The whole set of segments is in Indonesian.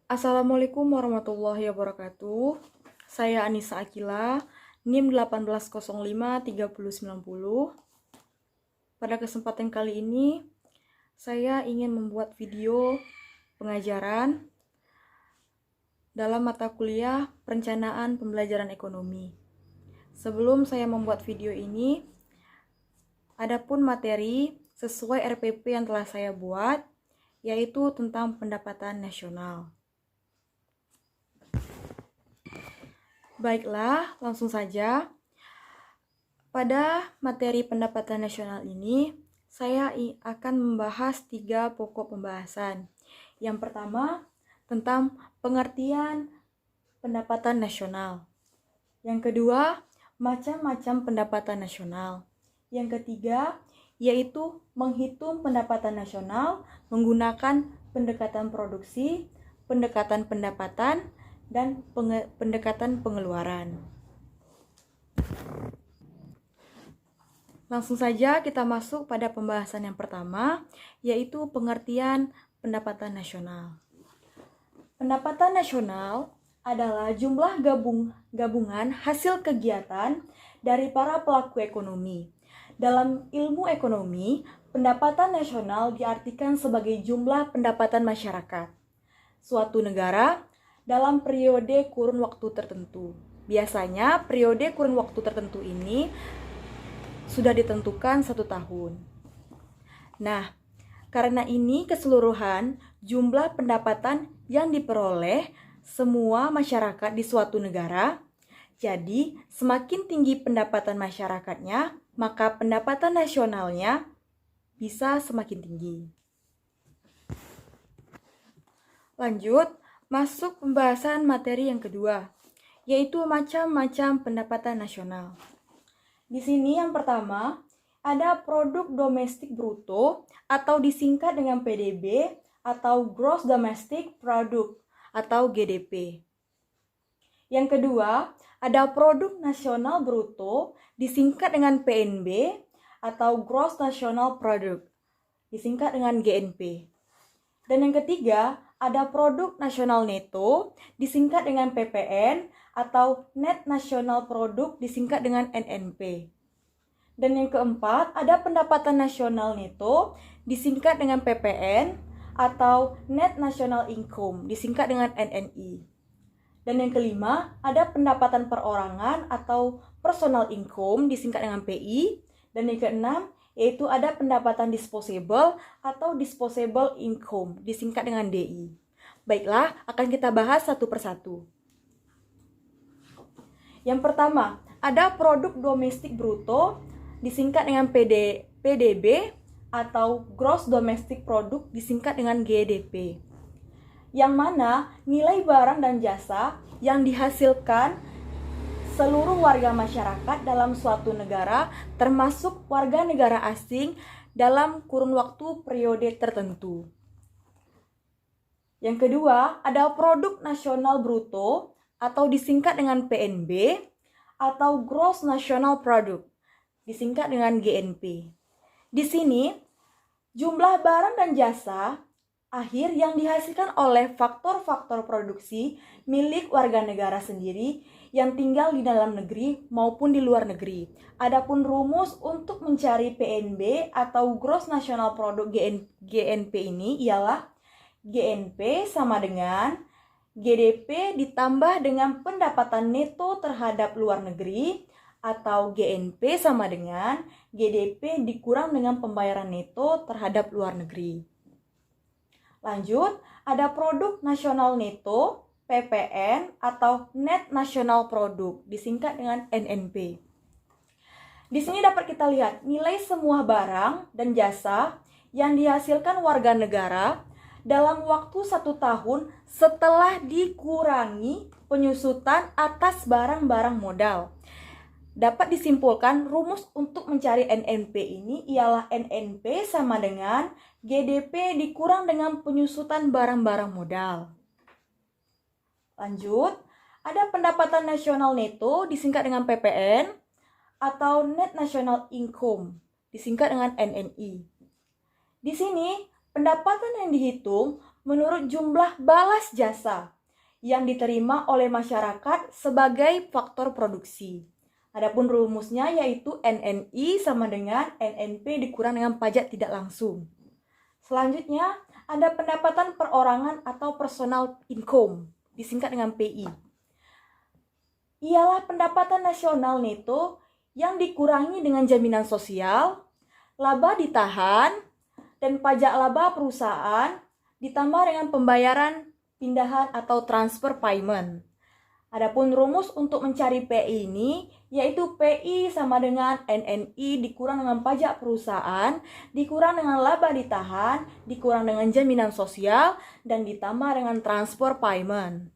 Assalamualaikum warahmatullahi wabarakatuh. Saya Anissa Akila, NIM 18053090. Pada kesempatan kali ini, saya ingin membuat video pengajaran dalam mata kuliah Perencanaan Pembelajaran Ekonomi. Sebelum saya membuat video ini, adapun materi sesuai RPP yang telah saya buat, yaitu tentang pendapatan nasional. Baiklah, langsung saja. Pada materi pendapatan nasional ini, saya akan membahas 3 pokok pembahasan. Yang pertama, tentang pengertian pendapatan nasional. Yang kedua, macam-macam pendapatan nasional. Yang ketiga, yaitu menghitung pendapatan nasional menggunakan pendekatan produksi, pendekatan pendapatan, dan pendekatan pengeluaran. Langsung saja kita masuk pada pembahasan yang pertama, yaitu pengertian pendapatan nasional. Pendapatan nasional adalah jumlah gabungan hasil kegiatan dari para pelaku ekonomi. Dalam ilmu ekonomi, pendapatan nasional diartikan sebagai jumlah pendapatan masyarakat suatu negara dalam periode kurun waktu tertentu. Biasanya periode kurun waktu tertentu ini sudah ditentukan 1 tahun. Nah, karena ini keseluruhan jumlah pendapatan yang diperoleh semua masyarakat di suatu negara, jadi semakin tinggi pendapatan masyarakatnya, maka pendapatan nasionalnya bisa semakin tinggi. Lanjut, masuk pembahasan materi yang kedua, yaitu macam-macam pendapatan nasional. Di sini yang pertama, ada produk domestik bruto atau disingkat dengan PDB atau Gross Domestic Product atau GDP. Yang kedua, ada produk nasional bruto disingkat dengan PNB atau Gross National Product, disingkat dengan GNP. Dan yang ketiga, ada produk nasional neto disingkat dengan PPN atau Net National Product disingkat dengan NNP. Dan yang keempat, ada pendapatan nasional neto disingkat dengan PPN atau Net National Income disingkat dengan NNI. Dan yang kelima, ada pendapatan perorangan atau Personal Income disingkat dengan PI. Dan yang keenam, yaitu ada pendapatan disposable atau disposable income disingkat dengan DI. Baiklah, akan kita bahas satu persatu. Yang pertama, ada produk domestik bruto disingkat dengan PDB atau Gross Domestic Product disingkat dengan GDP. Yang mana nilai barang dan jasa yang dihasilkan seluruh warga masyarakat dalam suatu negara, termasuk warga negara asing dalam kurun waktu periode tertentu. Yang kedua, ada produk nasional bruto atau disingkat dengan PNB atau Gross National Product, disingkat dengan GNP. Di sini, jumlah barang dan jasa akhir yang dihasilkan oleh faktor-faktor produksi milik warga negara sendiri yang tinggal di dalam negeri maupun di luar negeri. Adapun rumus untuk mencari PNB atau Gross National Product GNP ini ialah GNP sama dengan GDP ditambah dengan pendapatan neto terhadap luar negeri atau GNP sama dengan GDP dikurang dengan pembayaran neto terhadap luar negeri. Lanjut, ada produk nasional neto, PPN atau Net National Product, disingkat dengan NNP. Di sini dapat kita lihat nilai semua barang dan jasa yang dihasilkan warga negara dalam waktu 1 tahun setelah dikurangi penyusutan atas barang-barang modal. Dapat disimpulkan rumus untuk mencari NNP ini ialah NNP sama dengan GDP dikurang dengan penyusutan barang-barang modal. Lanjut, ada pendapatan nasional neto disingkat dengan PPN atau Net National Income disingkat dengan NNI. Di sini pendapatan yang dihitung menurut jumlah balas jasa yang diterima oleh masyarakat sebagai faktor produksi. Adapun rumusnya yaitu NNI sama dengan NNP dikurang dengan pajak tidak langsung. Selanjutnya, ada pendapatan perorangan atau personal income, disingkat dengan PI. Ialah pendapatan nasional neto yang dikurangi dengan jaminan sosial, laba ditahan, dan pajak laba perusahaan ditambah dengan pembayaran pindahan atau transfer payment. Adapun rumus untuk mencari PI ini yaitu PI sama dengan NNI dikurang dengan pajak perusahaan, dikurang dengan laba ditahan, dikurang dengan jaminan sosial, dan ditambah dengan transfer payment.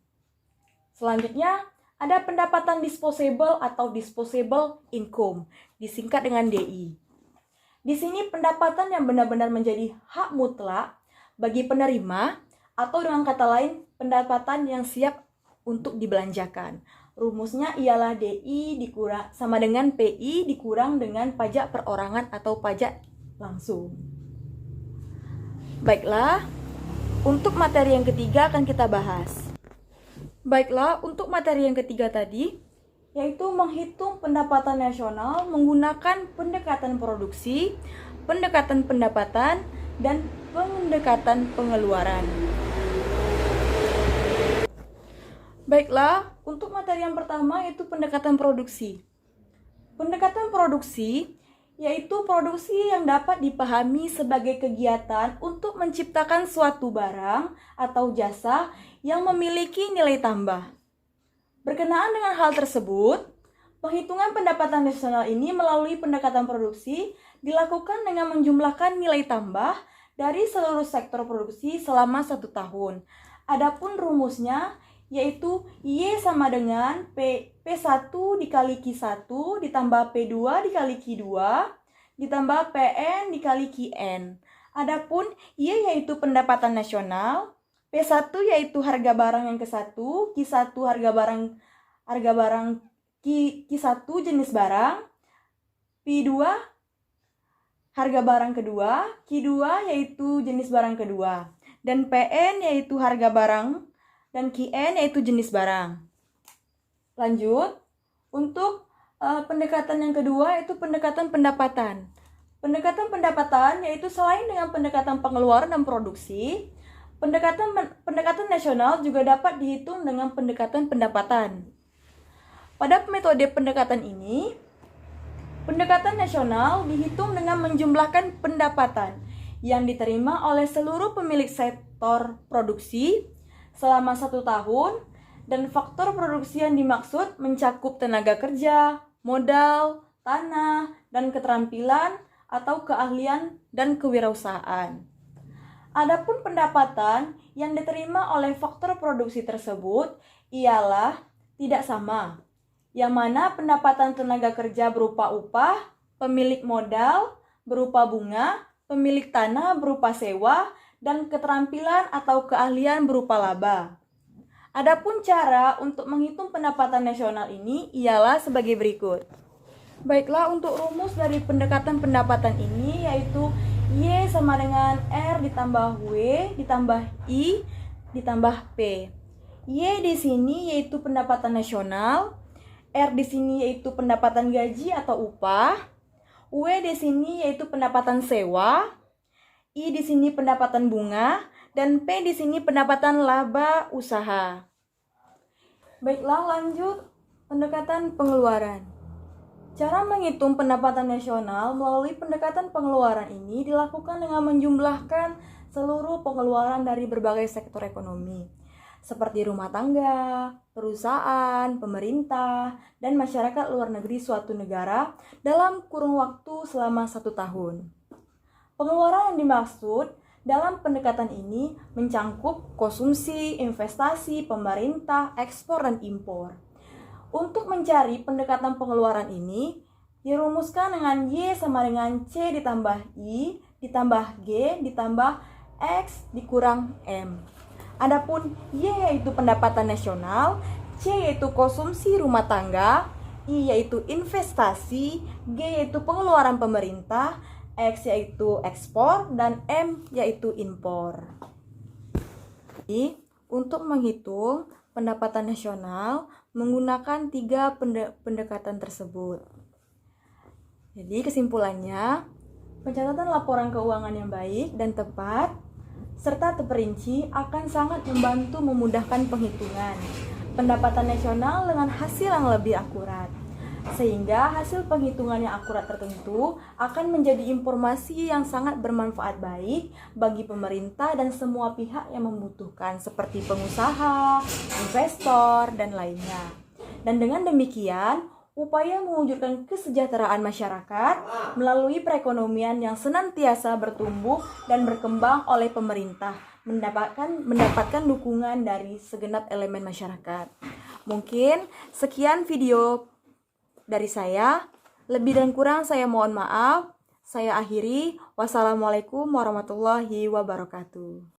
Selanjutnya, ada pendapatan disposable atau disposable income, disingkat dengan DI. Di sini pendapatan yang benar-benar menjadi hak mutlak bagi penerima, atau dengan kata lain, pendapatan yang siap untuk dibelanjakan. Rumusnya ialah DI dikurang sama dengan PI dikurang dengan pajak perorangan atau pajak langsung. Baiklah, untuk materi yang ketiga akan kita bahas. Baiklah, untuk materi yang ketiga tadi, yaitu menghitung pendapatan nasional menggunakan pendekatan produksi, pendekatan pendapatan, dan pendekatan pengeluaran. Baiklah, untuk materi yang pertama yaitu pendekatan produksi. Pendekatan produksi yaitu produksi yang dapat dipahami sebagai kegiatan untuk menciptakan suatu barang atau jasa yang memiliki nilai tambah. Berkenaan dengan hal tersebut, penghitungan pendapatan nasional ini melalui pendekatan produksi dilakukan dengan menjumlahkan nilai tambah dari seluruh sektor produksi selama 1 tahun. Adapun rumusnya yaitu Y sama dengan P1 dikali Q1 ditambah P2 dikali Q2 ditambah PN dikali QN. Adapun Y yaitu pendapatan nasional, P1 yaitu harga barang yang ke-1, Q1 harga barang Q1 jenis barang, P2 harga barang kedua, Q2 yaitu jenis barang kedua, dan PN yaitu harga barang dan QN yaitu jenis barang. Lanjut, untuk pendekatan yang kedua yaitu pendekatan pendapatan. Pendekatan pendapatan yaitu selain dengan pendekatan pengeluaran dan produksi, pendekatan nasional juga dapat dihitung dengan pendekatan pendapatan. Pada metode pendekatan ini, pendekatan nasional dihitung dengan menjumlahkan pendapatan yang diterima oleh seluruh pemilik sektor produksi selama 1 tahun, dan faktor produksi yang dimaksud mencakup tenaga kerja, modal, tanah, dan keterampilan atau keahlian dan kewirausahaan. Adapun pendapatan yang diterima oleh faktor produksi tersebut ialah tidak sama, yang mana pendapatan tenaga kerja berupa upah, pemilik modal berupa bunga, pemilik tanah berupa sewa, dan keterampilan atau keahlian berupa laba. Adapun cara untuk menghitung pendapatan nasional ini ialah sebagai berikut. Baiklah, untuk rumus dari pendekatan pendapatan ini yaitu Y sama dengan R ditambah W ditambah I ditambah P. Y di sini yaitu pendapatan nasional, R di sini yaitu pendapatan gaji atau upah, W di sini yaitu pendapatan sewa, I di sini pendapatan bunga, dan P di sini pendapatan laba usaha. Baiklah, lanjut pendekatan pengeluaran. Cara menghitung pendapatan nasional melalui pendekatan pengeluaran ini dilakukan dengan menjumlahkan seluruh pengeluaran dari berbagai sektor ekonomi, seperti rumah tangga, perusahaan, pemerintah, dan masyarakat luar negeri suatu negara dalam kurun waktu selama 1 tahun. Pengeluaran yang dimaksud dalam pendekatan ini mencangkup konsumsi, investasi, pemerintah, ekspor, dan impor. Untuk mencari pendekatan pengeluaran ini, dirumuskan dengan Y sama dengan C ditambah I, ditambah G, ditambah X dikurang M. Adapun Y yaitu pendapatan nasional, C yaitu konsumsi rumah tangga, I yaitu investasi, G yaitu pengeluaran pemerintah, X yaitu ekspor, dan M yaitu impor. untuk menghitung pendapatan nasional menggunakan 3 pendekatan tersebut. Jadi kesimpulannya, pencatatan laporan keuangan yang baik dan tepat serta terperinci akan sangat membantu memudahkan penghitungan pendapatan nasional dengan hasil yang lebih akurat. Sehingga hasil penghitungan yang akurat tertentu akan menjadi informasi yang sangat bermanfaat baik bagi pemerintah dan semua pihak yang membutuhkan seperti pengusaha, investor, dan lainnya. Dan dengan demikian, upaya mewujudkan kesejahteraan masyarakat melalui perekonomian yang senantiasa bertumbuh dan berkembang oleh pemerintah mendapatkan dukungan dari segenap elemen masyarakat. Mungkin sekian video dari saya. Lebih dan kurang saya mohon maaf. Saya akhiri. Wassalamualaikum warahmatullahi wabarakatuh.